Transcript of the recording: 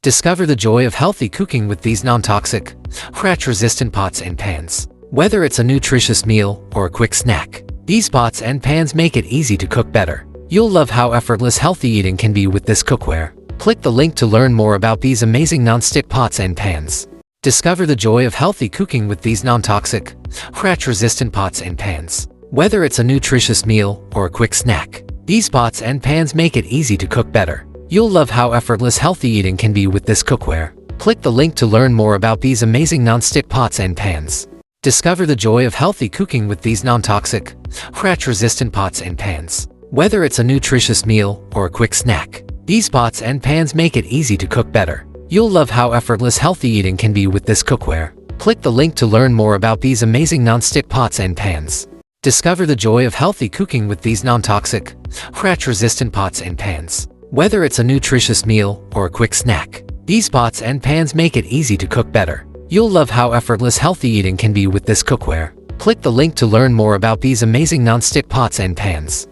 Discover the joy of healthy cooking with these non-toxic, scratch-resistant pots and pans. Whether it's a nutritious meal or a quick snack, these pots and pans make it easy to cook better. You'll love how effortless healthy eating can be with this cookware. Click the link to learn more about these amazing non-stick pots and pans. Discover the joy of healthy cooking with these non-toxic, scratch-resistant pots and pans. Whether it's a nutritious meal or a quick snack, these pots and pans make it easy to cook better. You'll love how effortless healthy eating can be with this cookware. Click the link to learn more about these amazing non-stick pots and pans. Discover the joy of healthy cooking with these non-toxic, scratch-resistant pots and pans. Whether it's a nutritious meal or a quick snack, these pots and pans make it easy to cook better. You'll love how effortless healthy eating can be with this cookware. Click the link to learn more about these amazing non-stick pots and pans. Discover the joy of healthy cooking with these non-toxic, scratch-resistant pots and pans. Whether it's a nutritious meal or a quick snack, these pots and pans make it easy to cook better. You'll love how effortless healthy eating can be with this cookware. Click the link to learn more about these amazing non-stick pots and pans.